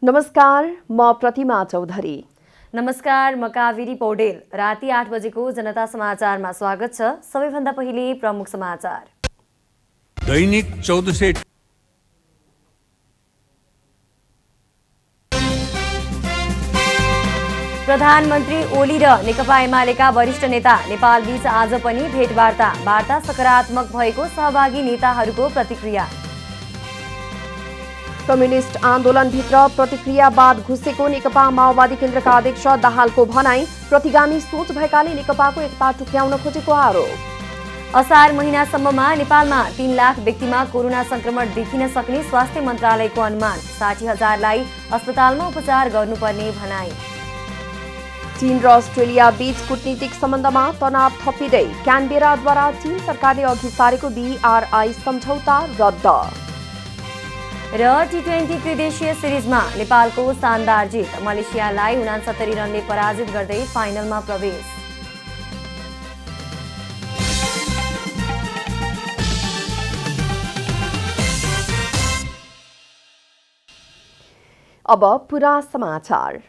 नमस्कार, म प्रतिमा चौधरी। नमस्कार, म कावेरी पौडेल। राति 8 बजेको जनता समाचारमा स्वागत छ। सबैभन्दा पहिले प्रमुख समाचार। दैनिक 1400 प्रधानमन्त्री ओली र नेकपा एमालेका वरिष्ठ नेता नेपाल बीच आज पनि भेटवार्ता। वार्ता सकारात्मक भएको सहभागी नेताहरूको प्रतिक्रिया। कम्युनिस्ट आन्दोलनभित्र प्रतिक्रियावाद घुसेको नेकपा माओवादी केन्द्रका अध्यक्ष दाहालको भनाई। प्रतिगामी सोच भएकाले नेकपाको एकता टुक्र्याउन खोजेको आरोप। असार महिनासम्ममा नेपालमा 3 लाख व्यक्तिमा कोरोना संक्रमण देखिन सक्ने स्वास्थ्य मन्त्रालयको अनुमान। 60,000लाई अस्पतालमा उपचार गर्नुपर्ने भनाई। चीन र अस्ट्रेलिया बीच कूटनीतिक सम्बन्धमा तनाव थपिँदै क्यानबेराद्वारा चीन सरकारले अघि सारेको BRI सम्झौता रद्द। र T20 त्रिदेशीय सिरिजमा नेपालको शानदार जित। मलेसियालाई 69 रनले पराजित गर्दै फाइनलमा प्रवेश। अब पुरा समाचार।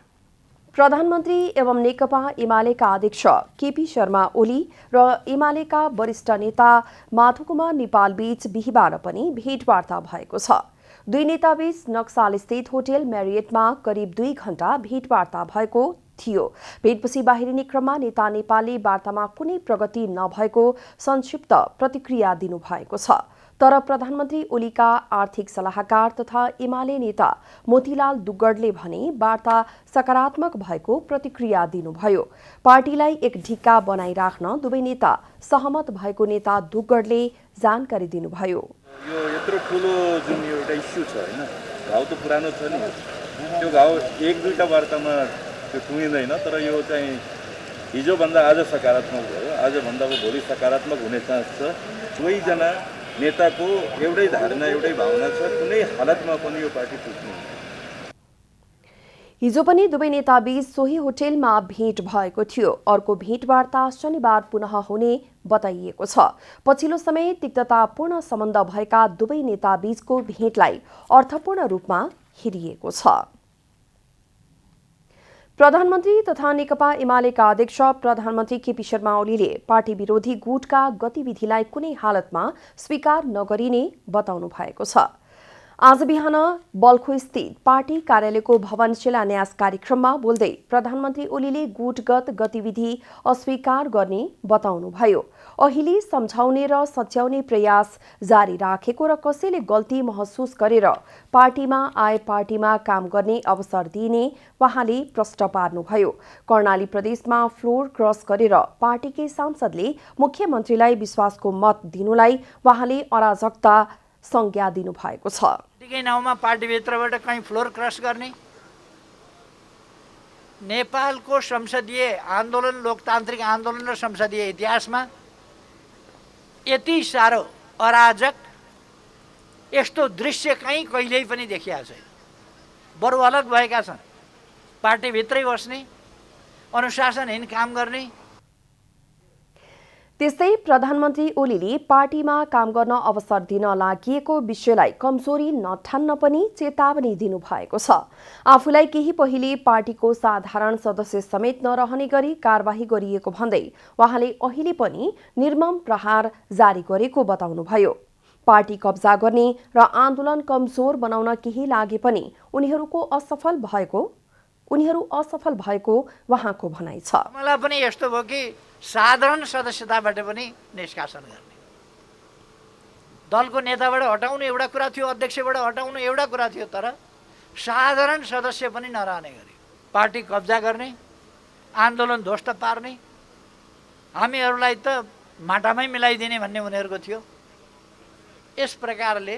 प्रधानमन्त्री एवं नेकपा एमालेका अध्यक्ष केपी शर्मा ओली र एमालेका वरिष्ठ नेता माधव कुमार नेपाल बीच बिहिबार पनि भेटवार्ता भएको छ। दुई नेताबीच नक्सालस्थित होटल म्यारियटमा करिब 2 घण्टा भेटवार्ता भएको थियो। भेटपछि बाहिरिने क्रममा नेता नेपालले वार्तामा कुनै प्रगति नभएको संक्षिप्त प्रतिक्रिया दिनुभएको छ। तर प्रधानमन्त्री ओलीका आर्थिक सल्लाहकार तथा एमाले नेता मोतीलाल दुग्गडले भने वार्ता सकारात्मक भएको प्रतिक्रिया दिनुभयो। पार्टीलाई एक ढिक्का बनाइराख्न दुवै नेता सहमत भएको नेता दुग्गडले जानकारी दिनुभयो। यो यत्रो ठुलो जुन एउटा इस्यु छ हैन, घाउ त पुरानो छ नि, त्यो घाउ एक दुईटा वार्तामा त्यो टुङ्गिँदैन। तर यो चाहिँ हिजोभन्दा आज सकारात्मक भयो, आजभन्दा भोलि सकारात्मक हुने चान्स छ। दुवैजना नेताको एउटै धारणा एउटै भावना छ, कुनै हालतमा पनि यो पार्टी टुट्दैन। हिजो पनि दुवै नेताबीच सोही होटलमा भेट भएको थियो। अर्को भेटवार्ता शनिबार पुनः हुने बताइएको छ। पछिल्लो समय तिक्ततापूर्ण सम्बन्ध भएका दुवै नेताबीचको भेटलाई अर्थपूर्ण रूपमा हेरिएको छ। प्रधानमन्त्री तथा नेकपा एमालेका अध्यक्ष प्रधानमन्त्री केपी शर्मा ओलीले पार्टी विरोधी गुटका गतिविधिलाई कुनै हालतमा स्वीकार नगरिने बताउनु भएको छ। आज बिहान बल्खु स्थित पार्टी कार्यालयको भवन शिलान्यास कार्यक्रममा बोल्दै प्रधानमन्त्री ओलीले गुटगत गतिविधि अस्वीकार गर्ने बताउनुभयो। अहिले सम्झाउने र सच्याउने प्रयास जारी राखेको र कसैले गल्ती महसुस गरेर पार्टीमा आए पार्टीमा काम गर्ने अवसर दिने उहाँले प्रश्न पार्नुभयो। कर्णाली प्रदेशमा फ्लोर क्रस गरेर पार्टीकै सांसदले मुख्यमन्त्रीलाई विश्वासको मत दिनुलाई उहाँले अराजकता संज्ञा दिनुभएको छ। पार्टीकै नाउँमा पार्टीभित्रबाट कहीँ फ्लोर क्रस गर्ने, नेपालको संसदीय आन्दोलन, लोकतान्त्रिक आन्दोलन र संसदीय इतिहासमा यति साह्रो अराजक यस्तो दृश्य कहीँ कहिल्यै पनि देखिएको छैन। बरु अलग भएका छन्, पार्टीभित्रै बस्ने, अनुशासनहीन काम गर्ने। त्यस्तै प्रधानमन्त्री ओलीले पार्टीमा काम गर्न अवसर दिन लागि विषयलाई कमजोरी नठान्न पनि चेतावनी दिनुभएको छ। आफूलाई केही पहिले पार्टीको साधारण सदस्य समेत नरहने गरी कारबाही गरिएको भन्दै उहाँले अहिले पनि निर्मम प्रहार जारी गरेको बताउनुभयो। पार्टी कब्जा गर्ने र आन्दोलन कमजोर बनाउन केही लागे पनि उनीहरू असफल भएको उहाँको भनाइ छ। मलाई पनि यस्तो भयो कि साधारण सदस्यताबाट पनि निष्कासन गर्ने, दलको नेताबाट हटाउनु एउटा कुरा थियो, अध्यक्षबाट हटाउनु एउटा कुरा थियो, तर साधारण सदस्य पनि नरहने गरी पार्टी कब्जा गर्ने, आन्दोलन ध्वस्त पार्ने, हामीहरूलाई त माटामै मिलाइदिने भन्ने उनीहरूको थियो। यस प्रकारले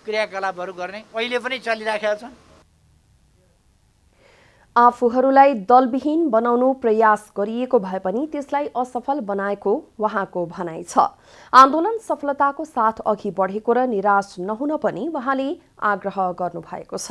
क्रियाकलापहरू गर्ने अहिले पनि चलिराखेका छन्। आफूहरूलाई दलविहीन बनाउनु प्रयास गरिएको भए पनि त्यसलाई असफल बनाएको उहाँको भनाइ छ। आन्दोलन सफलताको साथ अघि बढेको र निराश नहुन पनि उहाँले आग्रह गर्नुभएको छ।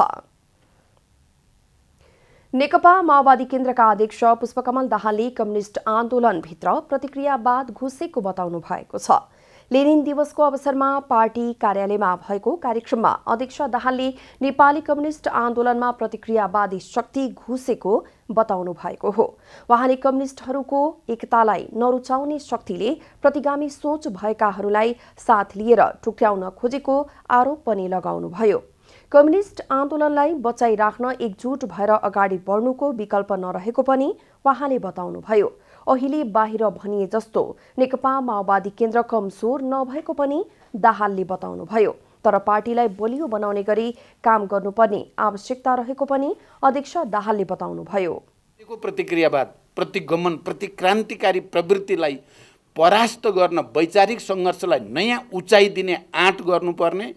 नेकपा माओवादी केन्द्रका अध्यक्ष पुष्पकमल दाहालले कम्युनिस्ट आन्दोलनभित्र प्रतिक्रियावाद घुसेको बताउनु भएको छ। लेनिन दिवसको अवसरमा पार्टी कार्यालयमा भएको कार्यक्रममा अध्यक्ष दाहालले नेपाली कम्युनिष्ट आन्दोलनमा प्रतिक्रियावादी शक्ति घुसेको बताउनु भएको हो। उहाँले कम्युनिष्टहरूको एकतालाई नरुचाउने शक्तिले प्रतिगामी सोच भएकाहरूलाई साथ लिएर टुक्र्याउन खोजेको आरोप पनि लगाउनुभयो। कम्युनिष्ट आन्दोलनलाई बचाइराख्न एकजुट भएर अगाडि बढ्नुको विकल्प नरहेको पनि उहाँले बताउनुभयो। अहिले बाहिर भनिए जस्तो नेकपा माओवादी केन्द्र कमजोर नभएको पनि दाहालले बताउनुभयो। तर पार्टीलाई बलियो बनाउने गरी काम गर्नुपर्ने आवश्यकता रहेको पनि अध्यक्ष दाहालले बताउनुभयो। प्रतिक्रियावाद, प्रतिगमन, प्रतिक्रान्तिकारी प्रवृत्तिलाई परास्त गर्न वैचारिक सङ्घर्षलाई नयाँ उचाइ दिने आँट गर्नुपर्ने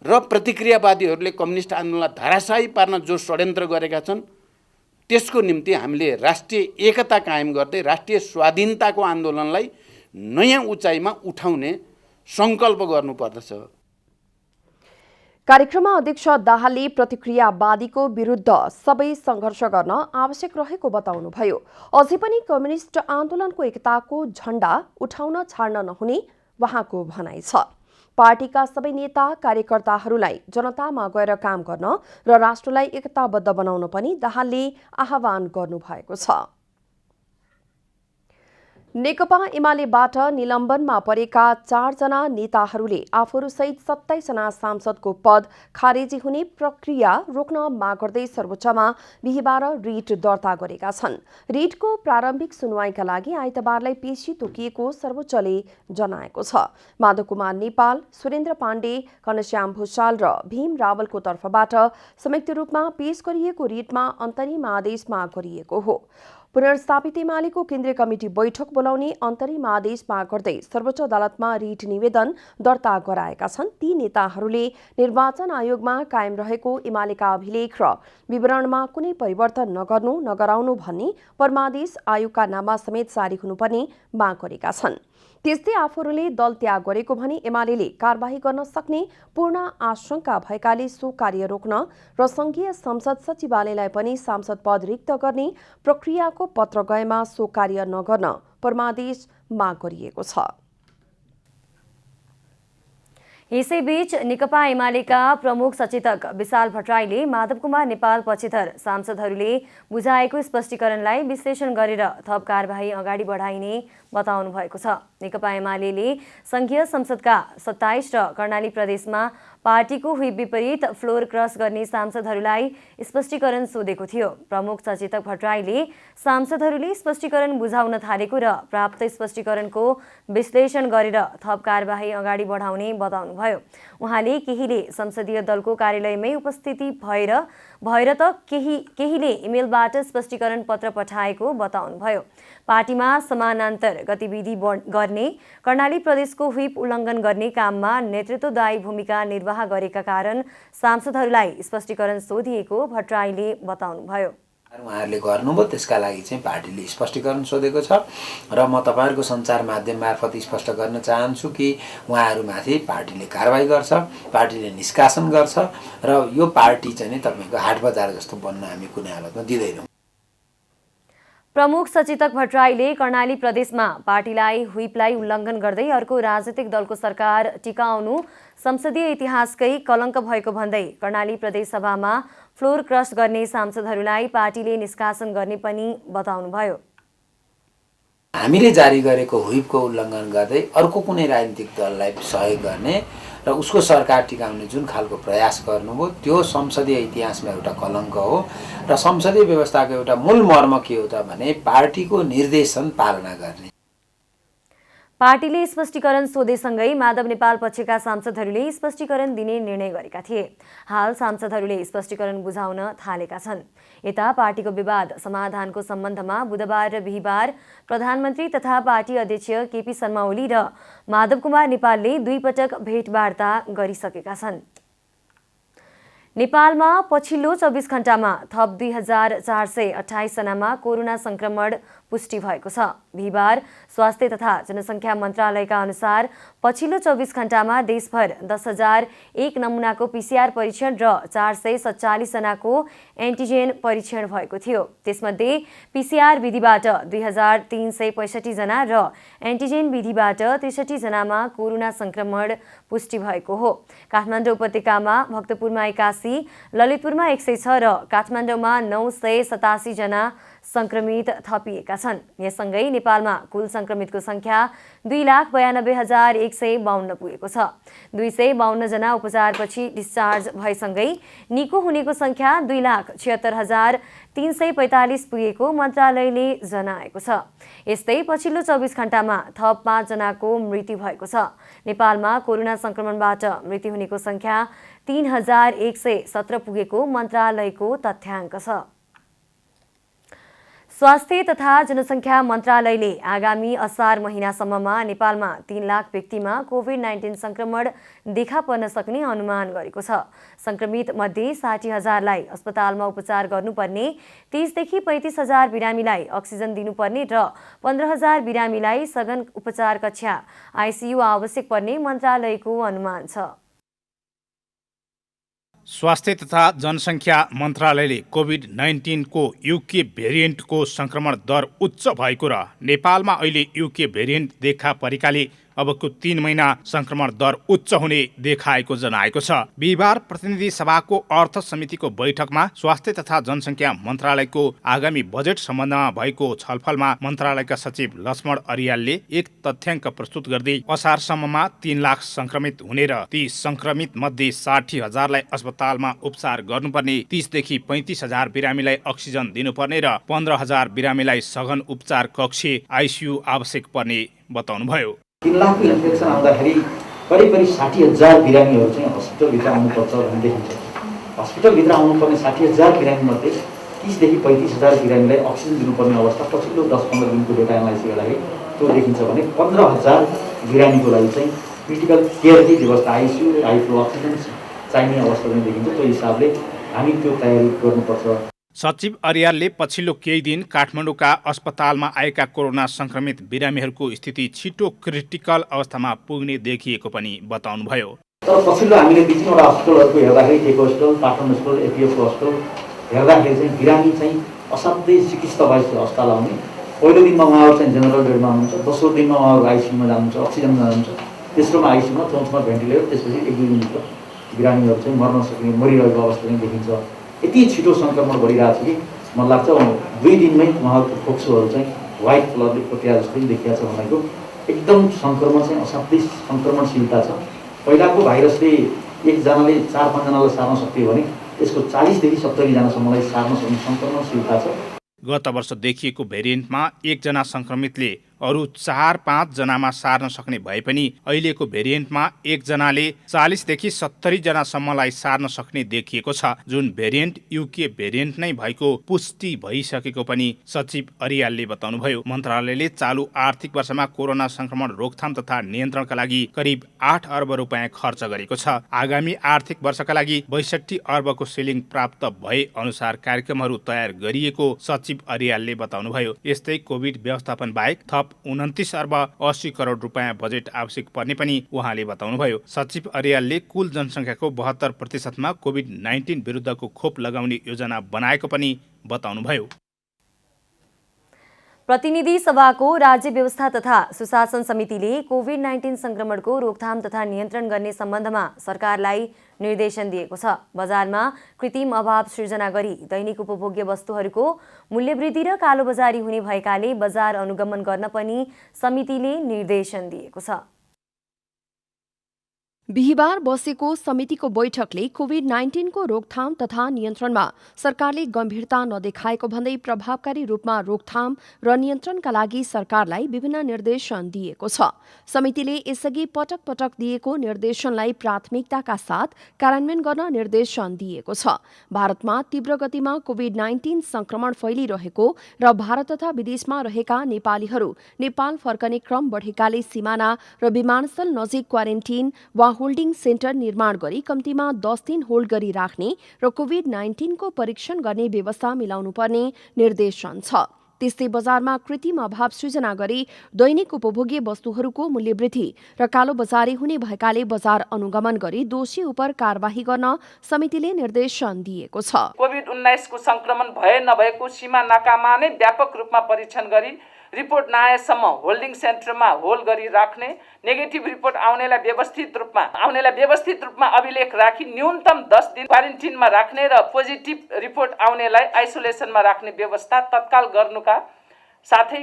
र प्रतिक्रियावादीहरूले कम्युनिस्ट आन्दोलनलाई धराशायी पार्न जो षड्यन्त्र गरेका छन् त्यसको निम्ति हामीले राष्ट्रिय एकता कायम गर्दै राष्ट्रिय स्वाधीनताको आन्दोलनलाई नयाँ उचाइमा उठाउने सङ्कल्प गर्नुपर्दछ। कार्यक्रममा अध्यक्ष दाहालले प्रतिक्रियावादीको विरुद्ध सबै सङ्घर्ष गर्न आवश्यक रहेको बताउनुभयो। अझै पनि कम्युनिष्ट आन्दोलनको एकताको झण्डा उठाउन छाड्न नहुने उहाँको भनाइ छ। पार्टीका सबै नेता कार्यकर्ताहरूलाई जनतामा गएर काम गर्न र राष्ट्रलाई एकताबद्ध बनाउन पनि दाहालले आह्वान गर्नुभएको छ। नेकपा एमालेबाट निलम्बनमा परेका 4 जना नेताहरूले आफूहरूसहित 27 जना सांसदको पद खारेजी हुने प्रक्रिया रोक्न माग गर्दै सर्वोच्चमा बिहिबार रिट दर्ता गरेका छन्। रिटको प्रारम्भिक सुनवाईका लागि आइतबारलाई पेशी तोकिएको सर्वोच्चले जनाएको छ। माधव कुमार नेपाल, सुरेन्द्र पाण्डे, घनश्याम भूषाल र भीम रावलको तर्फबाट संयुक्त रूपमा पेश गरिएको रिटमा अन्तरिम आदेश माग गरिएको हो। पुनर्स्थापित एमालेको केन्द्रीय कमिटी बैठक बोलाउने अन्तरिम आदेश माग गर्दै सर्वोच्च अदालतमा रिट निवेदन दर्ता गराएका छन्। ती नेताहरूले निर्वाचन आयोगमा कायम रहेको एमालेका अभिलेख र विवरणमा कुनै परिवर्तन नगराउनु भन्ने परमादेश आयोगका नाममा समेत जारी हुनुपर्ने माग गरेका छन्। त्यस्तै आफूहरूले दल त्याग गरेको भने एमालेले कारबाही गर्न सक्ने पूर्ण आशंका भएकाले सो कार्य रोक्न र संघीय संसद सचिवालयलाई पनि सांसद पद रिक्त गर्ने प्रक्रियाको पत्र गएमा सो कार्य नगर्न परमादेश माग गरिएको छ। यसैबीच नेकपा एमालेका प्रमुख सचेतक विशाल भट्टराईले माधव कुमार नेपाल पक्षधर सांसदहरूले बुझाएको स्पष्टीकरणलाई विश्लेषण गरेर थप कारबाही अगाडि बढाइने बताउनु भएको छ। नेकपा एमालेले संघीय संसदका 27 र कर्णाली प्रदेशमा पार्टीको हुइप विपरीत फ्लोर क्रस गर्ने सांसदहरूलाई स्पष्टीकरण सोधेको थियो। प्रमुख सचेतक भट्टराईले सांसदहरूले स्पष्टीकरण बुझाउन थालेको र प्राप्त स्पष्टीकरणको विश्लेषण गरेर थप कारबाही अगाडि बढाउने बताउनुभयो। उहाँले केहीले संसदीय दलको कार्यालयमै उपस्थिति भएर त केहीले इमेलबाट स्पष्टीकरण पत्र पठाएको बताउनुभयो। पार्टीमा समानान्तर गतिविधि गर्ने, कर्णाली प्रदेशको व्हिप उल्लङ्घन गर्ने काममा नेतृत्वदायी भूमिका निर्वाह गरेका कारण सांसदहरूलाई स्पष्टीकरण सोधिएको भट्टराईले बताउनुभयो। उहाँहरूले गर्नुभयो, त्यसका लागि चाहिँ पार्टीले स्पष्टीकरण सोधेको छ र म तपाईँहरूको सञ्चार माध्यम मार्फत स्पष्ट गर्न चाहन्छु कि उहाँहरूमाथि पार्टीले कारबाही गर्छ, पार्टीले निष्कासन गर्छ र यो पार्टी चाहिँ नि तपाईँको हाट बजार जस्तो बन्न हामी कुनै हालतमा दिँदैनौँ। प्रमुख सचेतक भट्टराईले कर्णाली प्रदेशमा पार्टीलाई व्हिपलाई उल्लङ्घन गर्दै अर्को राजनीतिक दलको सरकार टिकाउनु संसदीय इतिहासकै कलङ्क भएको भन्दै कर्णाली प्रदेश सभामा फ्लोर क्रस गर्ने सांसदहरूलाई पार्टीले निष्कासन गर्ने पनि बताउनुभयो। हामीले जारी गरेको व्हिपको उल्लङ्घन गर्दै अर्को कुनै राजनीतिक दललाई सहयोग गर्ने र उसको सरकार टिकाउने जुन खालको प्रयास गर्नुभयो त्यो संसदीय इतिहासमा एउटा कलङ्क हो र संसदीय व्यवस्थाको एउटा मूल मर्म के हो त भने पार्टीको निर्देशन पालना गर्ने। पार्टीले स्पष्टीकरण सोधेसँगै माधव नेपाल पक्षका सांसदहरूले स्पष्टीकरण दिने निर्णय गरेका थिए। हाल सांसदहरूले स्पष्टीकरण बुझाउन थालेका छन्। यता पार्टीको विवाद समाधानको सम्बन्धमा बुधबार र बिहिबार प्रधानमन्त्री तथा पार्टी अध्यक्ष केपी शर्मा ओली र माधव कुमार नेपालले 2 पटक भेटवार्ता गरिसकेका छन्। नेपालमा पछिल्लो 24 घण्टामा थप 2428 जनामा कोरोना संक्रमण पुष्टि भएको छ। बिहिबार स्वास्थ्य तथा जनसङ्ख्या मन्त्रालयका अनुसार पछिल्लो 24 घण्टामा देशभर 10,001 नमुनाको PCR परीक्षण र 447 जनाको एन्टिजेन परीक्षण भएको थियो। त्यसमध्ये PCR विधिबाट 2,365 जना र एन्टिजेन विधिबाट 63 जनामा कोरोना संक्रमण पुष्टि भएको हो। काठमाडौँ उपत्यकामा भक्तपुरमा 81, ललितपुरमा 106 र काठमाडौँमा 987 जना संक्रमित थपिएका छन्। यससँगै नेपालमा कुल संक्रमितको संख्या 2,92,152 पुगेको छ। 252 जना उपचारपछि डिस्चार्ज भएसँगै निको हुनेको संख्या 2,76,345 पुगेको मन्त्रालयले जनाएको छ। यस्तै पछिल्लो 24 घण्टामा थप 5 जनाको मृत्यु भएको छ। नेपालमा कोरोना संक्रमणबाट मृत्यु हुनेको संख्या 3,117 पुगेको मन्त्रालयको तथ्याङ्क छ। स्वास्थ्य तथा जनसङ्ख्या मन्त्रालयले आगामी असार महिनासम्ममा नेपालमा 3 लाख व्यक्तिमा कोभिड-19 संक्रमण देखा पर्न सक्ने अनुमान गरेको छ। संक्रमित मध्ये 60,000लाई अस्पतालमा उपचार गर्नुपर्ने, 30,000 देखि 35,000 बिरामीलाई अक्सिजन दिनुपर्ने र 15,000 बिरामीलाई सघन उपचार कक्षा आइसियु आवश्यक पर्ने मन्त्रालयको अनुमान छ। स्वास्थ्य तथा जनसङ्ख्या मन्त्रालयले कोभिड-19 को युके भेरिएन्टको संक्रमण दर उच्च भएको र नेपालमा अहिले युके भेरिएन्ट देखा परेकाले अबको 3 महिना संक्रमण दर उच्च हुने देखाएको जनाएको छ। बिहिबार प्रतिनिधि सभाको अर्थ समितिको बैठकमा स्वास्थ्य तथा जनसङ्ख्या मन्त्रालयको आगामी बजेट सम्बन्धमा भएको छलफलमा मन्त्रालयका सचिव लक्ष्मण अरियालले एक तथ्याङ्क प्रस्तुत गर्दै असारसम्ममा 3 लाख संक्रमित हुने र ती संक्रमित मध्ये 60,000लाई अस्पतालमा उपचार गर्नुपर्ने, 30,000 देखि 35,000 बिरामीलाई अक्सिजन दिनुपर्ने र 15,000 बिरामीलाई सघन उपचार कक्ष आइसियु आवश्यक पर्ने बताउनुभयो। 3 लाखको इन्फेक्सन आउँदाखेरि करिब 60,000 बिरामीहरू चाहिँ हस्पिटलभित्र आउनुपर्छ भन्ने देखिन्छ। हस्पिटलभित्र आउनुपर्ने 60,000 बिरामीमध्ये 30,000 देखि 35,000 बिरामीलाई अक्सिजन दिनुपर्ने अवस्था पछिल्लो 10-15 दिनको डेटा एनालाइसिस गर्दाखेरि त्यो देखिन्छ भने 15,000 बिरामीको लागि चाहिँ क्रिटिकल केयरकै व्यवस्था आइसियु हाइफ्लो अक्सिजन चाहिने अवस्था पनि देखिन्छ। त्यो हिसाबले हामी त्यो तयारी गर्नुपर्छ। सचिव अरियालले पछिल्लो केही दिन काठमाडौँका अस्पतालमा आएका कोरोना संक्रमित बिरामीहरूको स्थिति छिटो क्रिटिकल अवस्थामा पुग्ने देखिएको पनि बताउनुभयो। तर पछिल्लो हामीले 2-3 हस्पिटलहरूको हेर्दाखेरि टेको हस्पिटल, पाटन हस्पिटल, एपिएफको हस्पिटल हेर्दाखेरि चाहिँ बिरामी चाहिँ असाध्यै चिकित्सा भएपछि अस्पताल आउने। पहिलो दिनमा उहाँहरू चाहिँ जेनरल बेडमा हुनुहुन्छ, दोस्रो दिनमा उहाँहरू आइसियुमा जानुहुन्छ, अक्सिजनमा जानुहुन्छ, तेस्रोमा आइसियुमा, चौथोमा भेन्टिलेटर, त्यसपछि 1-2 दिनको बिरामीहरू चाहिँ मर्न सक्ने, मरिरहेको अवस्था पनि देखिन्छ। यति छिटो संक्रमण बढिरहेको छ कि मलाई लाग्छ 2 दिनमै उहाँहरूको फोक्सोहरू चाहिँ व्हाइट कलरले कोटिया जस्तै देखिएको छ। भनेको एकदम संक्रमण चाहिँ असाध्यै संक्रमणशीलता छ। पहिलाको भाइरसले एकजनाले 4-5 जनालाई सार्न सक्थ्यो भने यसको 40 देखि 70 जनासम्मलाई सार्न सक्ने संक्रमणशीलता छ। गत वर्ष देखिएको भेरिएन्टमा 1 जना संक्रमितले अरू 4-5 जनामा सार्न सक्ने भए पनि अहिलेको भेरिएन्टमा 1 जनाले 40 देखि 70 जनासम्मलाई सार्न सक्ने देखिएको छ, जुन भेरिएन्ट युके भेरिएन्ट नै भएको पुष्टि भइसकेको पनि सचिव अरियालले बताउनुभयो। मन्त्रालयले चालु आर्थिक वर्षमा कोरोना संक्रमण रोकथाम तथा नियन्त्रणका लागि करिब 8 अर्ब रुपैयाँ खर्च गरेको छ। आगामी आर्थिक वर्षका लागि 62 अर्बको सिलिङ प्राप्त भए अनुसार कार्यक्रमहरू तयार गरिएको सचिव अरियालले बताउनुभयो। यस्तै कोभिड व्यवस्थापन बाहेक थप 29 अर्ब 80 करोड रुपैयाँ बजेट आवश्यक पर्ने पनि उहाँले बताउनुभयो। सचिव अरियालले कुल जनसङ्ख्याको 72% कोभिड-19 विरुद्धको खोप लगाउने योजना बनाएको पनि बताउनुभयो। प्रतिनिधि सभाको राज्य व्यवस्था तथा सुशासन समितिले कोभिड-19 संक्रमणको रोकथाम तथा नियन्त्रण गर्ने सम्बन्धमा सरकारलाई निर्देशन दिएको छ। बजारमा कृत्रिम अभाव सृजना गरी दैनिक उपभोग्य वस्तुहरूको मूल्यवृद्धि र कालोबजारी हुने भएकाले बजार अनुगमन गर्न पनि समितिले निर्देशन दिएको छ। बिहिबार बसेको समितिको बैठकले कोभिड-19 को रोकथाम तथा नियन्त्रणमा सरकारले गम्भीरता नदेखाएको भन्दै प्रभावकारी रूपमा रोकथाम र नियन्त्रणका लागि सरकारलाई विभिन्न निर्देशन दिएको छ। समितिले यसअघि पटक पटक दिएको निर्देशनलाई प्राथमिकताका साथ कार्यान्वयन गर्न निर्देशन दिएको छ। भारतमा तीव्र गतिमा कोभिड-19 संक्रमण फैलिरहेको र भारत तथा विदेशमा रहेका नेपालीहरू नेपाल फर्कने क्रम बढेकाले सिमाना र विमानस्थल नजिक क्वारेन्टिन वा होल्डिङ सेन्टर निर्माण गरी कम्तीमा 10 दिन होल्ड गरी राख्ने र कोभिड-19 को परीक्षण गर्ने व्यवस्था मिलाउनुपर्ने निर्देशन छ। त्यस्तै बजारमा कृत्रिम अभाव सृजना गरी दैनिक उपभोग्य वस्तुहरूको मूल्यवृद्धि र कालोबजारी हुने भएकाले बजार अनुगमन गरी दोषी उप कारबाही गर्न समितिले निर्देशन दिएको छ। कोभिड-19 को संक्रमण भए नभएको सीमा नाकामा नै व्यापक रूपमा परीक्षण गरी रिपोर्ट नआएसम्म होल्डिङ सेन्टरमा होल्ड गरी राख्ने, नेगेटिभ रिपोर्ट आउनेलाई व्यवस्थित रूपमा अभिलेख राखी न्यूनतम 10 दिन क्वारेन्टिनमा राख्ने र पोजिटिभ रिपोर्ट आउनेलाई आइसोलेसनमा राख्ने व्यवस्था तत्काल गर्नुका साथै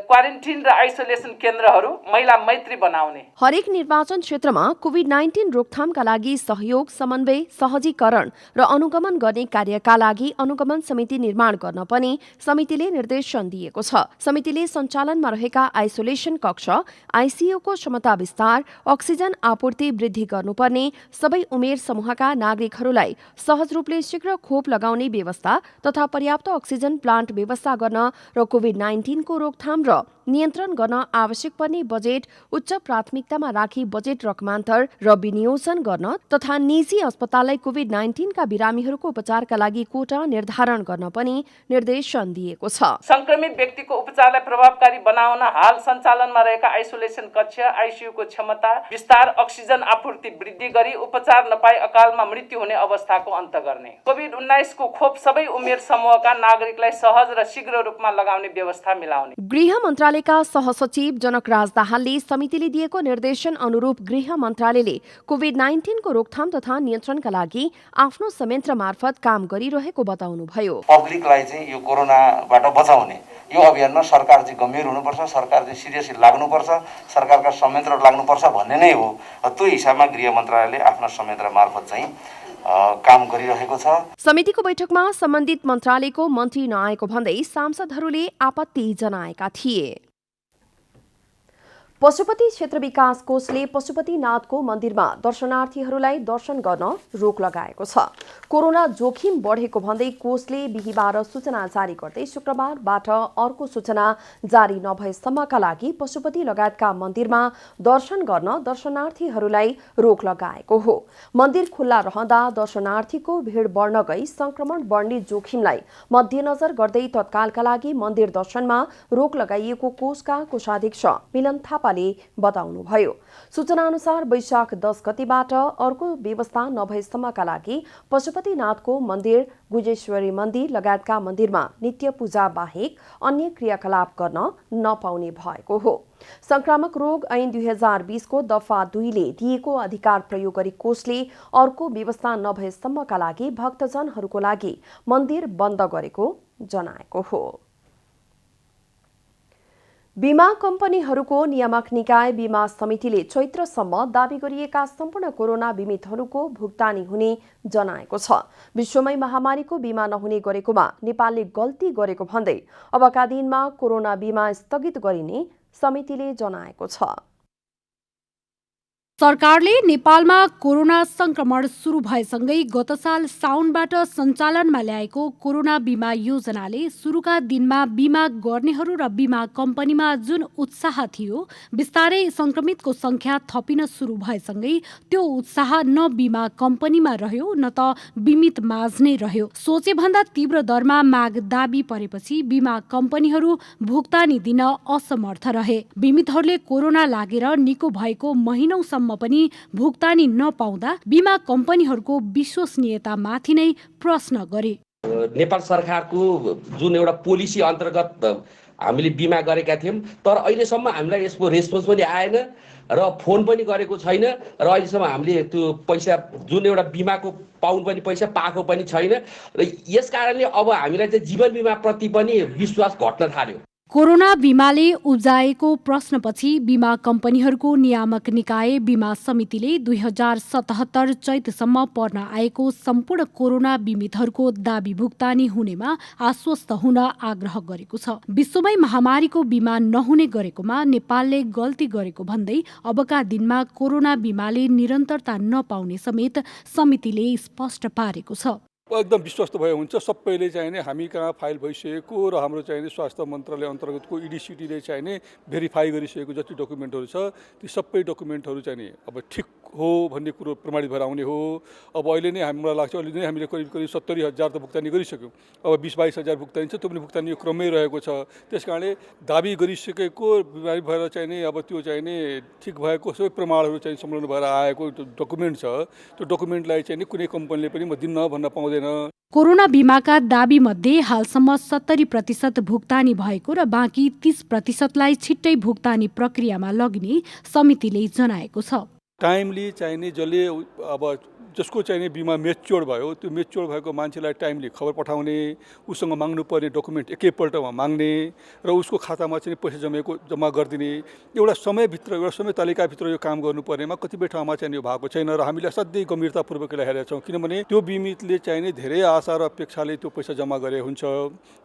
क्वारेन्टिन र आइसोलेसन केन्द्रहरू महिला मैत्री बनाउने। हरेक निर्वाचन क्षेत्रमा कोभिड-19 रोकथामका लागि सहयोग, समन्वय, सहजीकरण र अनुगमन गर्ने कार्यका लागि अनुगमन समिति निर्माण गर्न पनि समितिले निर्देशन दिएको छ। समितिले सञ्चालनमा रहेका आइसोलेसन कक्ष, आइसियुको क्षमता विस्तार, अक्सिजन आपूर्ति वृद्धि गर्नुपर्ने, सबै उमेर समूहका नागरिकहरूलाई सहज रूपले शीघ्र खोप लगाउने व्यवस्था तथा पर्याप्त अक्सिजन प्लान्ट व्यवस्था गर्न र कोभिड-19 को रोकथाम र नियन्त्रण गर्न आवश्यक पर्ने बजेट उच्च प्राथमिकतामा राखी बजेट रकमान्तर र विनियोजन गर्न तथा निजी अस्पताललाई कोभिड-19 का बिरामीहरूको उपचारका लागि कोटा निर्धारण गर्न पनि निर्देशन दिएको छ। संक्रमित व्यक्तिको उपचारलाई प्रभावकारी बनाउन हाल सञ्चालनमा रहेका आइसोलेसन कक्ष, आइसियुको क्षमता विस्तार, अक्सिजन आपूर्ति वृद्धि गरी उपचार नपाई अकालमा मृत्यु हुने अवस्थाको अन्त गर्ने। कोभिड-19 को खोप सबै उमेर समूहका नागरिकलाई सहज र शीघ्र रूपमा लगाउने व्यवस्था मिलाउने। गृह मन्त्रालयका सहसचिव जनकराज दाहालले समितिले दिएको निर्देशन अनुरूप गृह मन्त्रालयले कोभिड-19 को रोकथाम तथा नियन्त्रणका लागि आफ्नो संयन्त्र मार्फत काम गरिरहेको बताउनुभयो। पब्लिकलाई चाहिँ यो कोरोनाबाट बचाउने यो अभियानमा सरकार चाहिँ गम्भीर हुनुपर्छ, सरकार चाहिँ सिरियसली लाग्नुपर्छ, सरकारका संयन्त्र लाग्नुपर्छ भन्ने नै हो। त्यो हिसाबमा गृह मन्त्रालयले आफ्ना संयन्त्र मार्फत चाहिँ काम गरिरहेको छ। समितिको बैठकमा सम्बन्धित मन्त्रालयको मन्त्री नआएको भन्दै सांसदहरूले आपत्ति जनाएका थिए। पशुपति क्षेत्र विकास कोषले पशुपतिनाथको मन्दिरमा दर्शनार्थीहरूलाई दर्शन गर्न रोक लगाएको छ। कोरोना जोखिम बढेको भन्दै कोषले बिहिबार सूचना जारी गर्दै शुक्रबारबाट अर्को सूचना जारी नभएसम्मका लागि पशुपति लगायतका मन्दिरमा दर्शन गर्न दर्शनार्थीहरूलाई रोक लगाएको हो। मन्दिर खुल्ला रहँदा दर्शनार्थीको भिड बढ्न गई संक्रमण बढ्ने जोखिमलाई मध्यनजर गर्दै तत्कालका लागि मन्दिर दर्शनमा रोक लगाइएको कोषका कोषाध्यक्ष मिलन थापा बताउनुभयो। सूचना अनुसार वैशाख 10 गतिबाट अर्को व्यवस्था नभएसम्मका लागि पशुपतिनाथको मन्दिर, गुजेश्वरी मन्दिर लगायतका मन्दिरमा नित्य पूजा बाहेक अन्य क्रियाकलाप गर्न नपाउने भएको हो। संक्रामक रोग ऐन 2020 को दफा 2 ले दिएको अधिकार प्रयोग गरी कोषले अर्को व्यवस्था नभएसम्मका लागि भक्तजनहरूको लागि मन्दिर बन्द गरेको जनाएको हो। बीमा कम्पनीहरूको नियामक निकाय बीमा समितिले चैत्रसम्म दावी गरिएका सम्पूर्ण कोरोना बिमितहरूको भुक्तानी हुने जनाएको छ। विश्वमै महामारीको बीमा नहुने गरेकोमा नेपालले गल्ती गरेको भन्दै अबका दिनमा कोरोना बीमा स्थगित गरिने समितिले जनाएको छ। सरकारले नेपालमा कोरोना संक्रमण सुरु भएसँगै गत साल साउनबाट सञ्चालनमा ल्याएको कोरोना बीमा योजनाले सुरुका दिनमा बीमा गर्नेहरू र बीमा कम्पनीमा जुन उत्साह थियो, बिस्तारै संक्रमितको संख्या थपिन सुरु भएसँगै त्यो उत्साह न बीमा कम्पनीमा रह्यो न त बीमित माझ नै रह्यो। सोचे भन्दा तीव्र दरमा माग दाबी परेपछि बीमा कम्पनीहरू भुक्तानी दिन असमर्थ रहे। बीमितहरूले कोरोना लागेर निको भएको महिनौसम्म पनि भुक्तानी नपाउँदा बीमा कम्पनीहरूको विश्वसनीयतामाथि नै प्रश्न गरे। नेपाल सरकारको जुन एउटा पोलिसी अन्तर्गत हामीले बिमा गरेका थियौँ, तर अहिलेसम्म हामीलाई यसको रेस्पोन्स पनि आएन र फोन पनि गरेको छैन र अहिलेसम्म हामीले त्यो पैसा जुन एउटा बिमाको पाउनु पनि पैसा पाएको पनि छैन र यसकारणले अब हामीलाई चाहिँ जीवन बिमाप्रति पनि विश्वास घट्न थाल्यो। कोरोना बीमाले उब्जाएको प्रश्नपछि बीमा कम्पनीहरूको नियामक निकाय बीमा समितिले 2077 चैतसम्म पर्न आएको सम्पूर्ण कोरोना बिमितहरूको दाबी भुक्तानी हुनेमा आश्वस्त हुन आग्रह गरेको छ। विश्वमै महामारीको बीमा नहुने गरेकोमा नेपालले गल्ती गरेको भन्दै अबका दिनमा कोरोना बीमाले निरन्तरता नपाउने समेत समितिले स्पष्ट पारेको छ। एकदम विश्वस्त भए हुन्छ। सबैले चाहिने हामी कहाँ फाइल भइसकेको र हाम्रो चाहिने स्वास्थ्य मन्त्रालय अन्तर्गतको इडिसिटीले चाहिने भेरिफाई गरिसकेको जति डकुमेन्टहरू छ ती सबै डकुमेन्टहरू चाहिने अब ठिक हो भन्ने कुरो प्रमाणित भएर आउने हो। अब अहिले नै हामीलाई लाग्छ अहिले नै हामीले करिब 70,000 त भुक्तानी गरिसक्यौँ। अब 20-22,000 भुक्तानी छ, त्यो पनि भुक्तानी यो क्रममै रहेको छ। त्यस कारणले दाबी गरिसकेको बिमारी भएर चाहिँ नि अब त्यो चाहिँ नि ठिक भएको सबै प्रमाणहरू चाहिँ संलग्न भएर आएको डकुमेन्ट छ। त्यो डकुमेन्टलाई चाहिँ नि कुनै कम्पनीले पनि म दिन्न भन्न पाउँदैन। कोरोना बीमाका दाबी मध्ये हालसम्म 70% भुक्तानी भएको र बाँकी 30%लाई छिट्टै भुक्तानी प्रक्रियामा लगिने समितिले जनाएको छ। टाइमली चाहिने जसले अब जसको चाहिने बिमा मेच्योर भयो त्यो मेच्योर भएको मान्छेलाई टाइमली खबर पठाउने, उसँग माग्नुपर्ने डकुमेन्ट एकैपल्टमा माग्ने र उसको खातामा चाहिँ पैसा जम्मा गरिदिने, एउटा समयभित्र एउटा समय तालिकाभित्र यो काम गर्नुपर्नेमा कतिपय ठाउँमा चाहिँ यो भएको छैन र हामीले असाध्यै गम्भीरतापूर्वक यसलाई हेरेका छौँ। किनभने त्यो बिमितले चाहिने धेरै आशा र अपेक्षाले त्यो पैसा जम्मा गरे हुन्छ,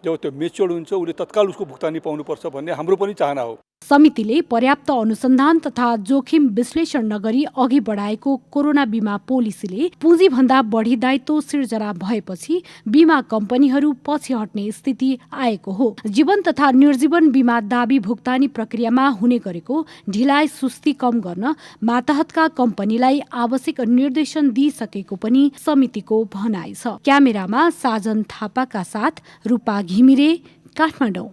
जब त्यो मेच्योर हुन्छ उसले तत्काल उसको भुक्तानी पाउनुपर्छ भन्ने हाम्रो पनि चाहना हो। समितिले पर्याप्त अनुसन्धान तथा जोखिम विश्लेषण नगरी अघि बढाएको कोरोना बीमा पोलिसीले पुँजीभन्दा बढी दायित्व सिर्जना भएपछि बीमा कम्पनीहरू पछि हट्ने स्थिति आएको हो। जीवन तथा निर्जीवन बीमा दाबी भुक्तानी प्रक्रियामा हुने गरेको ढिलाइ सुस्ती कम गर्न मातहतका कम्पनीलाई आवश्यक निर्देशन दिइसकेको पनि समितिको भनाइ छ। क्यामेरामा साजन थापाका साथ रूपा घिमिरे, काठमाडौँ।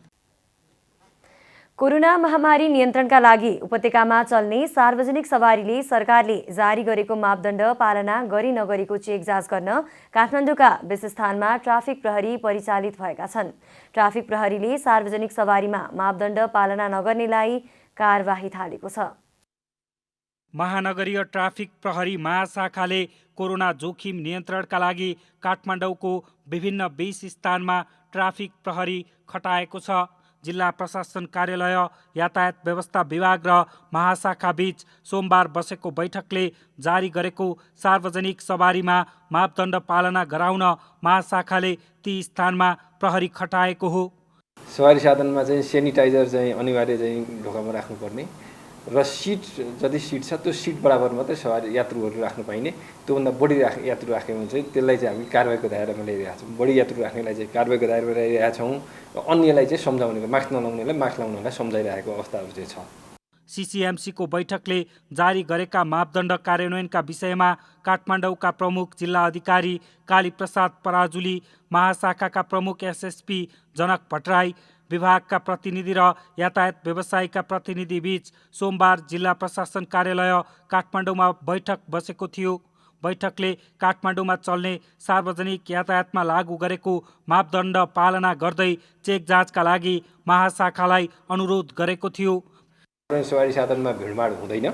कोरोना महामारी नियन्त्रणका लागि उपत्यकामा चल्ने सार्वजनिक सवारीले सरकारले जारी गरेको मापदण्ड पालना गरी नगरेको चेक जाँच गर्न काठमाडौँका विशेष स्थानमा ट्राफिक प्रहरी परिचालित भएका छन्। ट्राफिक प्रहरीले सार्वजनिक सवारीमा मापदण्ड पालना नगर्नेलाई कारबाही थालेको छ। महानगरीय ट्राफिक प्रहरी महाशाखाले कोरोना जोखिम नियन्त्रणका लागि काठमाडौँको विभिन्न 20 स्थानमा ट्राफिक प्रहरी खटाएको छ। जिल्ला प्रशासन कार्यालय, यातायात व्यवस्था विभाग र महाशाखा बीच सोमबार बसेको बैठकले जारी गरेको सार्वजनिक सवारीमा मापदण्ड पालना गराउन महाशाखाले ती स्थानमा प्रहरी खटाएको हो। सवारी साधनमा चाहिँ सेनिटाइजर चाहिँ अनिवार्य चाहिँ ढोकामा राख्नुपर्ने र सिट जति सिट छ त्यो सिट बराबर मात्रै सवारी यात्रुहरू राख्नु पाइने, त्योभन्दा बढी यात्रु राख्यो भने चाहिँ त्यसलाई चाहिँ हामी कारबाहीको दायरामा ल्याइरहेका छौँ। बढी यात्रु राख्नेलाई चाहिँ कारबाहीको दायरामा ल्याइरहेका छौँ र अन्यलाई चाहिँ सम्झाउने, मास्क नलाउनेलाई मास्क लाउनलाई सम्झाइरहेको अवस्थाहरू चाहिँ छ। सीसीएमसीको बैठकले जारी गरेका मापदण्ड कार्यान्वयनका विषयमा काठमाडौँका प्रमुख जिल्ला अधिकारी कालीप्रसाद पराजुली, महाशाखाका प्रमुख एसएसपी जनक भट्टराई, विभागका प्रतिनिधि र यातायात व्यवसायका प्रतिनिधि बीच सोमबार जिल्ला प्रशासन कार्यालय काठमाडौँमा बैठक बसेको थियो। बैठकले काठमाडौँमा चल्ने सार्वजनिक यातायातमा लागू गरेको मापदण्ड पालना गर्दै चेक जाँचका लागि महाशाखालाई अनुरोध गरेको थियो। सवारी साधनमा भिडभाड हुँदैन,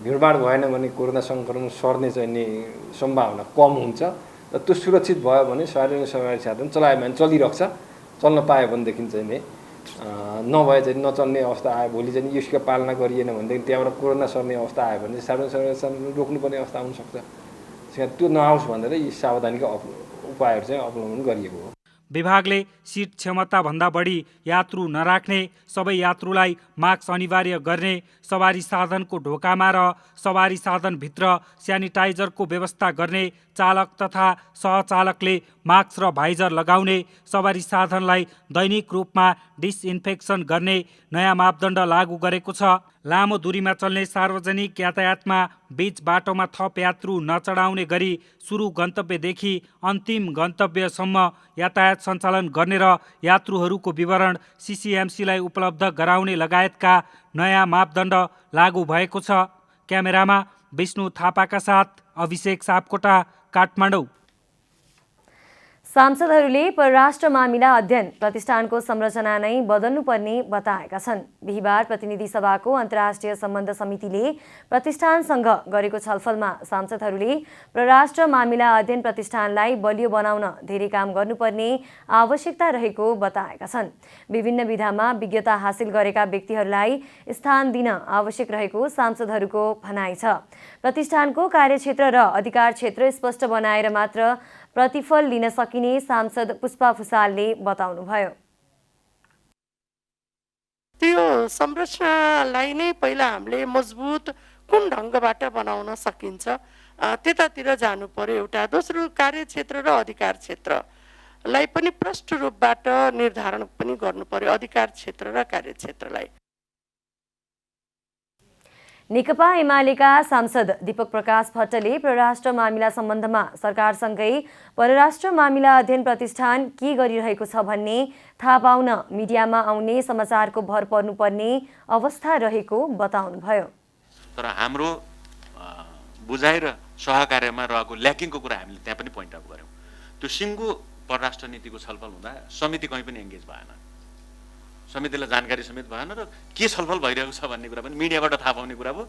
भिडभाड भएन भने कोरोना सङ्क्रमण सर्ने चाहिँ सम्भावना कम हुन्छ र त्यो सुरक्षित भयो भने सवारी साधन चलायो भने चलिरहेको छ। चल्न पायो भनेदेखि चाहिँ नि नभए चाहिँ नचल्ने अवस्था आयो, भोलि चाहिँ यसको पालना गरिएन भनेदेखि त्यहाँबाट कोरोना सर्ने अवस्था आयो भने सार्वजनिक रोक्नुपर्ने अवस्था आउनसक्छ। त्यो नआओस् भनेर यी सावधानीका उपायहरू चाहिँ अवलम्बन गरिएको हो। विभागले सिट क्षमताभन्दा बढी यात्रु नराख्ने, सबै यात्रुलाई मास्क अनिवार्य गर्ने, सवारी साधनको ढोकामा र सवारी साधनभित्र स्यानिटाइजरको व्यवस्था गर्ने, चालक तथा सहचालकले मास्क र भाइजर लगाउने, सवारी साधनलाई दैनिक रूपमा डिसइन्फेक्सन गर्ने नयाँ मापदण्ड लागू गरेको छ। लामो दूरीमा चल्ने सार्वजनिक यातायातमा बीच बाटोमा थप यात्रु नचढाउने गरी सुरु गन्तव्यदेखि अन्तिम गन्तव्यसम्म यातायात सञ्चालन गर्ने र यात्रुहरूको विवरण सीसीएमसीलाई उपलब्ध गराउने लगायतका नयाँ मापदण्ड लागू भएको छ। क्यामेरामा विष्णु थापाका साथ अभिषेक सापकोटा, काठमाडौँ। सांसदहरूले परराष्ट्र मामिला अध्ययन प्रतिष्ठानको संरचना नै बदल्नुपर्ने बताएका छन्। बिहिबार प्रतिनिधि सभाको अन्तर्राष्ट्रिय सम्बन्ध समितिले प्रतिष्ठानसँग गरेको छलफलमा सांसदहरूले परराष्ट्र मामिला अध्ययन प्रतिष्ठानलाई बलियो बनाउन धेरै काम गर्नुपर्ने आवश्यकता रहेको बताएका छन्। विभिन्न विधामा विज्ञता हासिल गरेका व्यक्तिहरूलाई स्थान दिन आवश्यक रहेको सांसदहरूको भनाइ छ। प्रतिष्ठानको कार्यक्षेत्र र अधिकार क्षेत्र स्पष्ट बनाएर मात्र प्रतिफल लिन सकिने सांसद पुष्पा भुसालले बताउनुभयो। त्यो संरचनालाई नै पहिला हामीले मजबुत कुन ढङ्गबाट बनाउन सकिन्छ त्यतातिर जानु पर्यो। एउटा दोस्रो कार्यक्षेत्र र अधिकार क्षेत्रलाई पनि प्रष्ट रूपबाट निर्धारण पनि गर्नु पर्यो, अधिकार क्षेत्र र कार्यक्षेत्रलाई। नेकपा एमालेका सांसद दीपक प्रकाश भट्टले परराष्ट्र मामिला सम्बन्धमा सरकारसँगै परराष्ट्र मामिला अध्ययन प्रतिष्ठान के गरिरहेको छ भन्ने थाहा पाउन मिडियामा आउने समाचारको भर पर्नुपर्ने अवस्था रहेको बताउनुभयो। तर हाम्रो बुझाइ र सहकार्यमा रहेको ल्याकिङको कुरा हामीले त्यहाँ पनि पोइन्ट आउट गर्यौँ। त्यो सिङ्गो परराष्ट्र नीतिको छलफल हुँदा समिति कहीँ पनि एङ्गेज भएन, समितिलाई जानकारी समेत भएन र के छलफल भइरहेको छ भन्ने कुरा पनि मिडियाबाट थाहा पाउने कुरा भयो।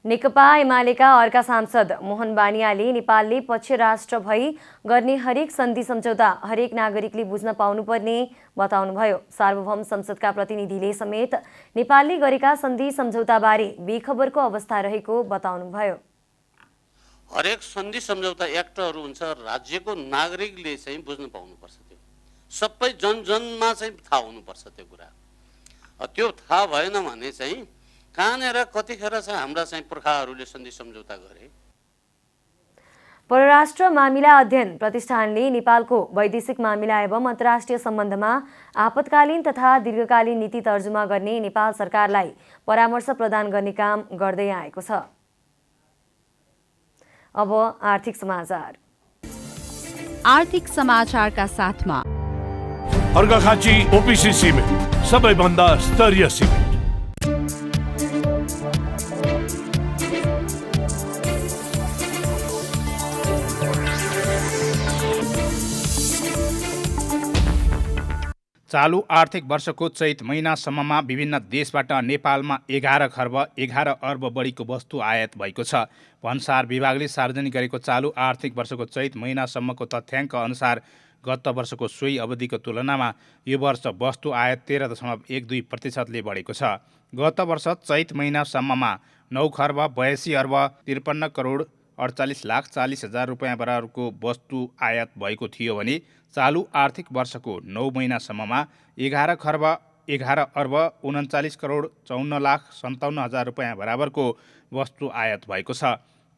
नेकपा एमालेका अर्का सांसद मोहन बानियाले नेपालले पक्ष राष्ट्र भई गर्ने हरेक सन्धि सम्झौता हरेक नागरिकले बुझ्न पाउनुपर्ने बताउनुभयो। सार्वभौम संसदका प्रतिनिधिले समेत नेपालले गरेका सन्धि सम्झौताबारे बेखबरको अवस्था रहेको बताउनुभयो। हरेक सन्धि सम्झौता एक्टहरू हुन्छ, राज्यको नागरिकले चाहिँ बुझ्न पाउनुपर्छ, त्यो सबै जनजनमा चाहिँ थाहा हुनुपर्छ त्यो कुरा। त्यो थाहा भएन भने चाहिँ कहाँनिर कतिखेर चाहिँ हाम्रा चाहिँ पुर्खाहरूले सन्धि सम्झौता गरे। परराष्ट्र मामिला अध्ययन प्रतिष्ठानले नेपालको वैदेशिक मामिला एवं अन्तर्राष्ट्रिय सम्बन्धमा आपतकालीन तथा दीर्घकालीन नीति तर्जुमा गर्ने नेपाल सरकारलाई परामर्श प्रदान गर्ने काम गर्दै आएको छ। अब आर्थिक समाचार। आर्थिक समाचारका साथमा अर्घाखाँची ओपिसी सिमेन्ट, सबैभन्दा स्तरीय सिमेन्ट। चालु आर्थिक वर्षको चैत महिनासम्ममा विभिन्न देशबाट नेपालमा 11 खर्ब 11 अर्ब बढीको वस्तु आयात भएको छ। भन्सार विभागले सार्वजनिक गरेको चालु आर्थिक वर्षको चैत महिनासम्मको तथ्याङ्क अनुसार गत वर्षको सोही अवधिको तुलनामा यो वर्ष वस्तु आयात 13.12% बढेको छ। गत वर्ष चैत महिनासम्ममा 9 खर्ब 82 अर्ब 53 करोड 48,40,000 रुपियाँ बराबरको वस्तु आयात भएको थियो भने चालु आर्थिक वर्षको 9 महिनासम्ममा 11 खर्ब 11 अर्ब 39 करोड 54,57,000 रुपियाँ बराबरको वस्तु आयात भएको छ।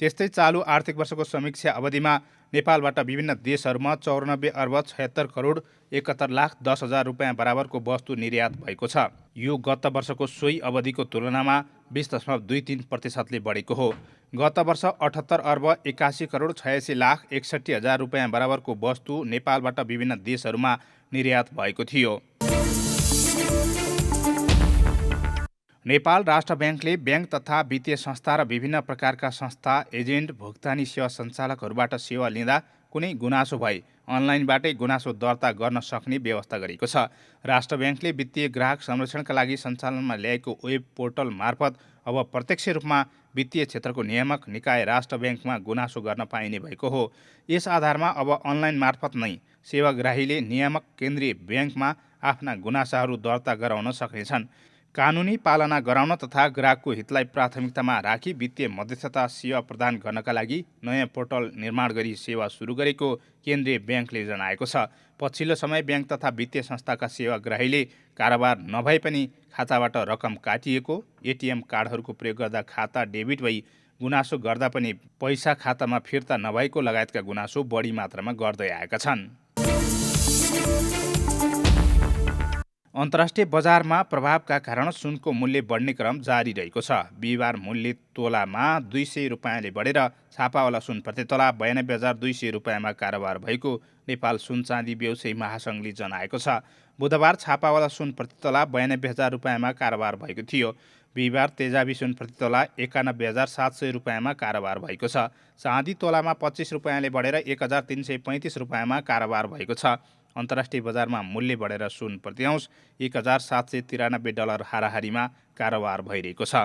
त्यस्तै चालु आर्थिक वर्षको समीक्षा अवधिमा नेपालबाट विभिन्न देशहरूमा 94 अर्ब 76 करोड 71,10,000 रुपियाँ बराबरको वस्तु निर्यात भएको छ। यो गत वर्षको सोही अवधिको तुलनामा 20.23% बढेको हो। गत वर्ष 78 अर्ब 81 करोड 86,61,000 रुपियाँ बराबरको वस्तु नेपालबाट विभिन्न देशहरूमा निर्यात भएको थियो। नेपाल राष्ट्र ब्याङ्कले ब्याङ्क तथा वित्तीय संस्था र विभिन्न प्रकारका संस्था, एजेन्ट, भुक्तानी सेवा सञ्चालकहरूबाट सेवा लिँदा कुनै गुनासो भए अनलाइनबाटै गुनासो दर्ता गर्न सक्ने व्यवस्था गरेको छ। राष्ट्र ब्याङ्कले वित्तीय ग्राहक संरक्षणका लागि सञ्चालनमा ल्याएको वेब पोर्टल मार्फत अब प्रत्यक्ष रूपमा वित्तीय क्षेत्रको नियामक निकाय राष्ट्र ब्याङ्कमा गुनासो गर्न पाइने भएको हो। यस आधारमा अब अनलाइन मार्फत नै सेवाग्राहीले नियामक केन्द्रीय ब्याङ्कमा आफ्ना गुनासाहरू दर्ता गराउन सक्नेछन्। कानुनी पालना गराउन तथा ग्राहकको हितलाई प्राथमिकतामा राखी वित्तीय मध्यस्थता सेवा प्रदान गर्नका लागि नयाँ पोर्टल निर्माण गरी सेवा सुरु गरेको केन्द्रीय ब्याङ्कले जनाएको छ। पछिल्लो समय ब्याङ्क तथा वित्तीय संस्थाका सेवाग्राहीले कारोबार नभए पनि खाताबाट रकम काटिएको, एटिएम कार्डहरूको प्रयोग गर्दा खाता डेबिट भई गुनासो गर्दा पनि पैसा खातामा फिर्ता नभएको लगायतका गुनासो बढी मात्रामा गर्दै आएका छन्। अन्तर्राष्ट्रिय बजारमा प्रभावका कारण सुनको मूल्य बढ्ने क्रम जारी रहेको छ। बिहिबार मूल्य तोलामा 200 रुपियाँले बढेर छापावाला सुन प्रति तोला 92,200 रुपियाँमा कारोबार भएको नेपाल सुन चाँदी व्यवसायी महासङ्घले जनाएको छ। बुधबार छापावाला सुन प्रति तोला 92,000 रुपियाँमा कारोबार भएको थियो। बिहिबार तेजाबी सुन प्रति तोला 91,700 रुपियाँमा कारोबार भएको छ। चाँदी तोलामा 25 रुपियाँले बढेर 1,335 रुपियाँमा कारोबार भएको छ। अन्तर्राष्ट्रिय बजारमा मूल्य बढेर सुन प्रति औँस $1,793 हाराहारीमा कारोबार भइरहेको छ।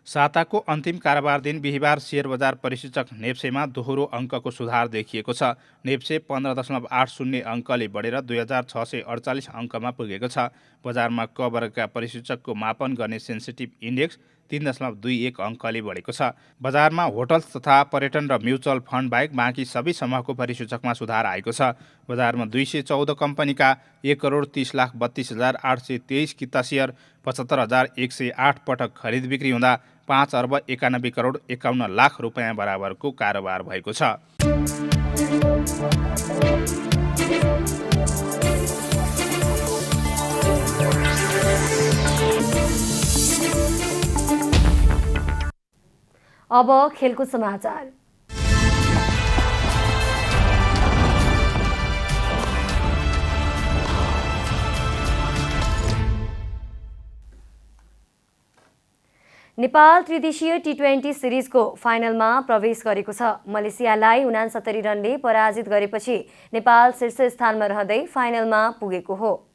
साताको अन्तिम कारोबार दिन बिहिबार शेयर बजार परिसूचक नेप्सेमा दोहोरो अङ्कको सुधार देखिएको छ। नेप्से 15.80 अङ्कले बढेर 2,648 अङ्कमा पुगेको छ। बजारमा क वर्गका परिसूचकको मापन गर्ने सेन्सिटिभ इन्डेक्स 3.21 अङ्कले बढेको छ। बजारमा होटल्स तथा पर्यटन र म्युचुअल फन्ड बाहेक बाँकी सबै समूहको परिसूचकमा सुधार आएको छ। बजारमा 214 कम्पनीका 1,30,32,823 किता सेयर 75,108 पटक खरिद बिक्री हुँदा 5 अर्ब 91 करोड 51 लाख रुपियाँ बराबरको कारोबार भएको छ। अब खेलकुद समाचार। नेपाल त्रिदेशीय टी20 सिरिजको फाइनलमा प्रवेश गरेको छ। मलेसियालाई 69 रनले पराजित गरेपछि नेपाल शीर्ष स्थानमा रहँदै फाइनलमा पुगेको हो।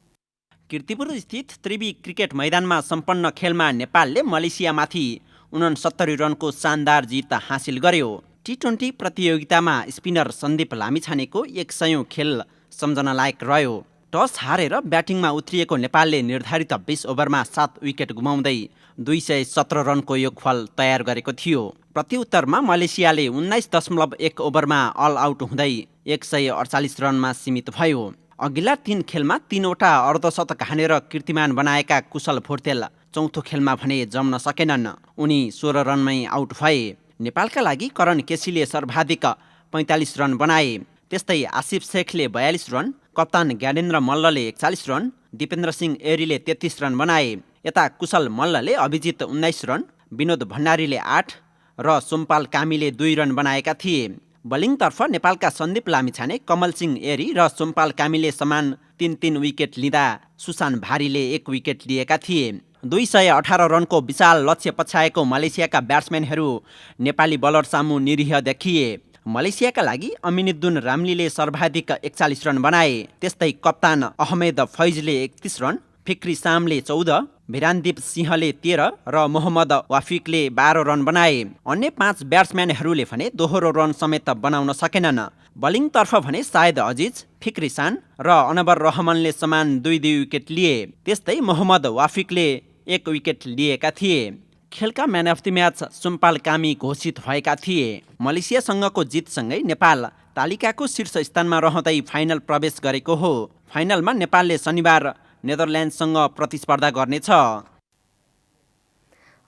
कीर्तिपुर स्थित त्रिवी क्रिकेट मैदानमा सम्पन्न खेलमा नेपालले मलेसियामाथि 69 रनको शानदार जित हासिल गर्यो। टी20 प्रतियोगितामा स्पिनर सन्दीप लामिछानेको 100औं खेल सम्झन लायक रह्यो। टस हारेर ब्याटिङमा उत्रिएको नेपालले निर्धारित 20 ओभरमा 7 विकेट गुमाउँदै 217 रनको योगफल तयार गरेको थियो। प्रत्युत्तरमा मलेसियाले 19.1 ओभरमा अल आउट हुँदै 148 रनमा सीमित भयो। अघिल्ला 3 खेलमा 3वटा अर्धशतक हानेर कीर्तिमान बनाएका कुशल भोर्तेल चौथो खेलमा भने जम्न सकेनन्। उनी 16 रनमै आउट भए। नेपालका लागि करण केसीले सर्वाधिक 45 रन बनाए। त्यस्तै आसिफ शेखले 42 रन, कप्तान ज्ञानेन्द्र मल्लले 41 रन, दिपेन्द्र सिंह एरीले 33 रन बनाए। यता कुशल मल्लले अभिजित 19 रन, विनोद भण्डारीले 8 र सोमपाल कामीले 2 रन बनाएका थिए। बलिङतर्फ नेपालका सन्दीप लामिछाने, कमल सिंह एरी र सोमपाल कामीले समान 3-3 विकेट लिँदा सुशान भारीले 1 विकेट लिएका थिए। 218 रनको विशाल लक्ष्य पछ्याएको मलेसियाका ब्याट्सम्यानहरू नेपाली बलर सामु निरीह देखिए। मलेसियाका लागि अमिनुद्दिन राम्लीले सर्वाधिक 41 रन बनाए। त्यस्तै कप्तान अहमेद फैजले 31 रन, फिक्री सामले 14, भिरानदीप सिंहले 13 र मोहम्मद वाफिकले 12 रन बनाए। अन्य 5 ब्याट्सम्यानहरूले भने दोहोरो रन समेत बनाउन सकेनन्। बलिङतर्फ भने सायद अजिज, फिक्री सान र अनवर रहमानले समान 2-2 विकेट लिए। त्यस्तै मोहम्मद वाफिकले 1 विकेट लिएका थिए। खेलका man of the match Sompal Kami घोषित भएका थिए। मलेसियासँगको जितसँगै नेपाल तालिकाको शीर्ष स्थानमा रहँदै फाइनल प्रवेश गरेको हो। फाइनलमा नेपालले शनिबार नेदरल्यान्डसँग प्रतिस्पर्धा गर्नेछ।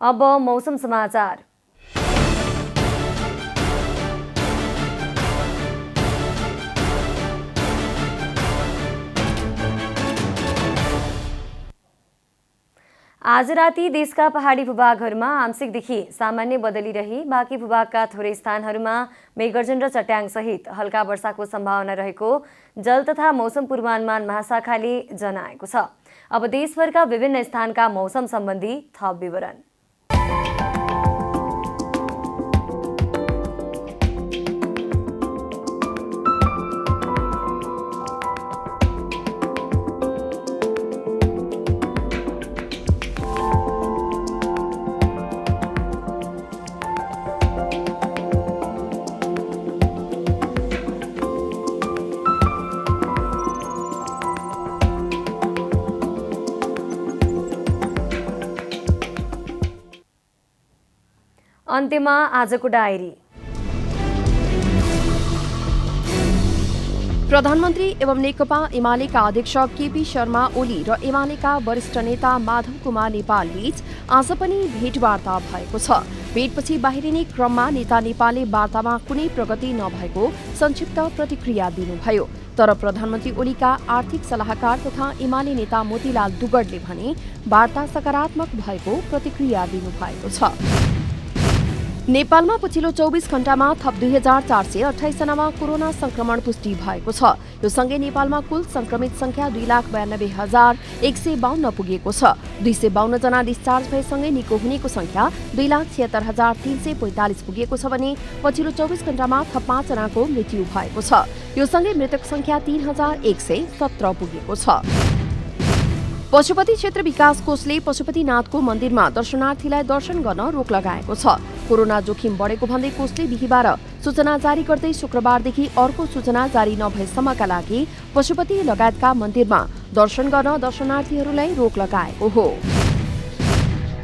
अब मौसम समाचार। आज राति देशका पहाडी भूभागहरूमा आंशिकदेखि सामान्य बदली रही बाँकी भूभागका थोरै स्थानहरूमा मेघगर्जन र चट्याङसहित हल्का वर्षाको सम्भावना रहेको जल तथा मौसम पूर्वानुमान महाशाखाले जनाएको छ। अब देशभरका विभिन्न स्थानका मौसम सम्बन्धी थप विवरण। अन्त्यमा आजको डायरी। प्रधानमन्त्री एवं नेकपा एमालेका अध्यक्ष केपी शर्मा ओली र एमालेका वरिष्ठ नेता माधव कुमार नेपाल बीच आज पनि भेटवार्ता भएको छ। भेटपछि बाहिरिने क्रममा नेता नेपालले वार्तामा कुनै प्रगति नभएको संक्षिप्त प्रतिक्रिया दिनुभयो। तर प्रधानमन्त्री ओलीका आर्थिक सल्लाहकार तथा एमाले नेता मोतीलाल दुगडले भने वार्ता सकारात्मक भएको प्रतिक्रिया दिनुभएको छ। नेपालमा पछिल्लो 24 घण्टामा थप 2428 जनामा कोरोना संक्रमण पुष्टि भएको छ। यो सँगै नेपालमा कुल संक्रमित संख्या 2,92,152 पुगेको छ। 252 जना डिस्चार्ज भएसँगै निको हुनेको संख्या 2,76,345 पुगेको छ भने पछिल्लो 24 घण्टामा थप 5 जनाको मृत्यु भएको छ। यो सँगै मृतक संख्या 3,117 पुगेको छ। पशुपति क्षेत्र विकास कोषले पशुपतिनाथको मन्दिरमा दर्शनार्थीलाई दर्शन गर्न रोक लगाएको छ। कोरोना जोखिम बढेको भन्दै कोषले बिहिबार सूचना जारी गर्दै शुक्रबारदेखि अर्को सूचना जारी नभएसम्मका लागि पशुपति लगायतका मन्दिरमा दर्शन गर्न दर्शनार्थीहरूलाई रोक लगाएको हो।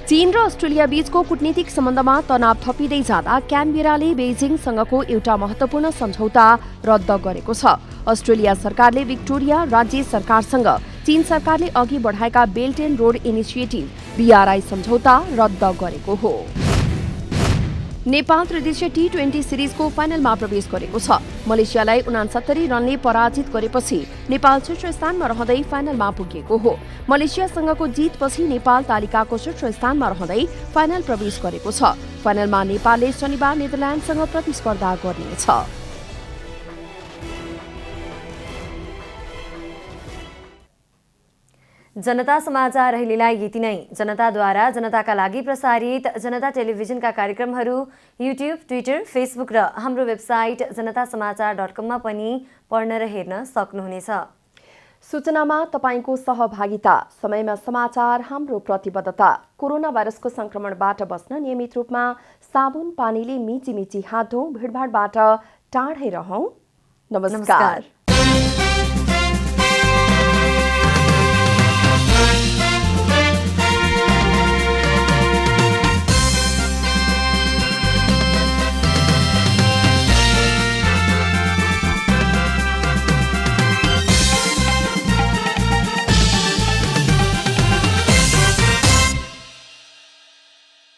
चीन र अस्ट्रेलिया बीचको कूटनीतिक सम्बन्धमा तनाव थपिँदै जाँदा क्यानबेराले बेजिङसँगको एउटा महत्वपूर्ण सम्झौता रद्द गरेको छ। अस्ट्रेलिया सरकारले विक्टोरिया राज्य सरकारसँग चीन सरकारले अघि बढाएका belt and road initiative BRI सम्झौता रद्द गरेको हो। नेपाल त्रिदेशीय टी20 सिरिजको फाइनलमा प्रवेश गरेको छ। मलेसियालाई 69 रनले पराजित गरेपछि नेपाल शीर्ष स्थानमा रहँदै फाइनलमा पुगेको हो। मलेसियासँगको जितपछि नेपाल तालिकाको शीर्ष स्थानमा रहँदै फाइनल प्रवेश गरेको छ। फाइनलमा नेपालले शनिबार नेदरल्यान्डसँग प्रतिस्पर्धा गर्नेछ। जनता समाचार अहिलेलाई यति नै। जनताद्वारा जनताका लागि प्रसारित जनता टेलिभिजनका कार्यक्रमहरू युट्युब, ट्विटर, फेसबुक र हाम्रो वेबसाइट जनतासमाचार.com पनि पढ्न र हेर्न सक्नुहुनेछ। सूचनामा तपाईको सहभागिता, समयमा समाचार हाम्रो प्रतिबद्धता। कोरोना भाइरसको संक्रमणबाट बस्न नियमित रूपमा साबुन पानीले मिची मिची हात धौँ, भिडभाडबाट टाढै रहौं। नमस्कार।